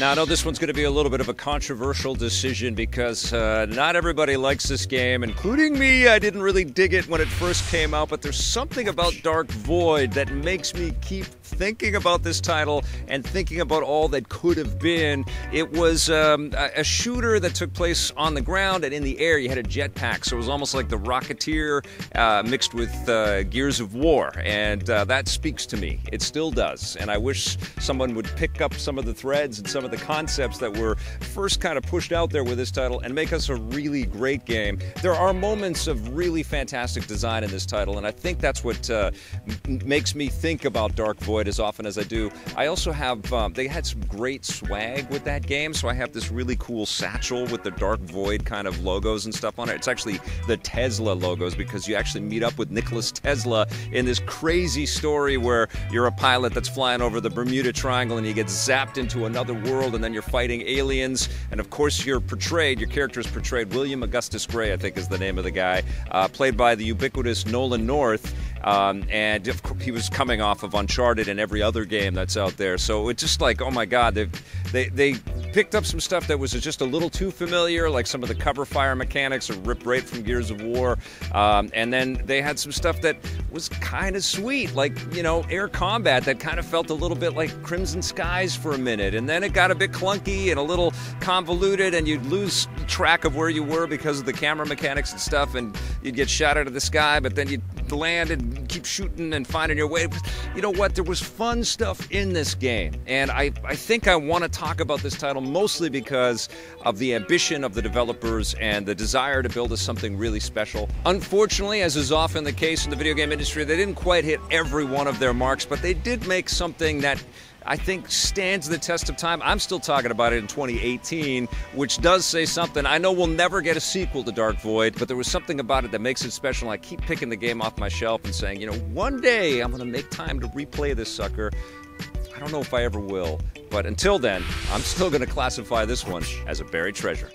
Now, I know this one's going to be a little bit of a controversial decision because not everybody likes this game, including me. I didn't really dig it when it first came out, but there's something about Dark Void that makes me keep thinking about this title and thinking about all that could have been. It was a shooter that took place on the ground and in the air. You had a jetpack, so it was almost like the Rocketeer mixed with Gears of War, and that speaks to me. It still does, and I wish someone would pick up some of the threads and some of the concepts that were first kind of pushed out there with this title and make us a really great game. There are moments of really fantastic design in this title, and I think that's what makes me think about Dark Void as often as I do. I also have, they had some great swag with that game, so I have this really cool satchel with the Dark Void kind of logos and stuff on it. It's actually the Tesla logos because you actually meet up with Nikola Tesla in this crazy story where you're a pilot that's flying over the Bermuda Triangle and you get zapped into another world, and then you're fighting aliens, and of course your character is portrayed, William Augustus Gray, I think is the name of the guy, played by the ubiquitous Nolan North, and of course, he was coming off of Uncharted and every other game that's out there, so it's just like, oh my god, they picked up some stuff that was just a little too familiar, like some of the cover fire mechanics are ripped right from Gears of War, and then they had some stuff that was kind of sweet, like, you know, air combat that kind of felt a little bit like Crimson Skies for a minute, and then it got a bit clunky and a little convoluted, and you'd lose track of where you were because of the camera mechanics and stuff, and you'd get shot out of the sky, but then you'd land and keep shooting and finding your way. You know what? There was fun stuff in this game, and I think I want to talk about this title mostly because of the ambition of the developers and the desire to build us something really special. Unfortunately, as is often the case in the video game industry, they didn't quite hit every one of their marks, but they did make something that I think stands the test of time. I'm still talking about it in 2018, which does say something. I know we'll never get a sequel to Dark Void, but there was something about it that makes it special, and I keep picking the game off my shelf and saying, you know, one day I'm going to make time to replay this sucker. I don't know if I ever will, but until then, I'm still going to classify this one as a buried treasure.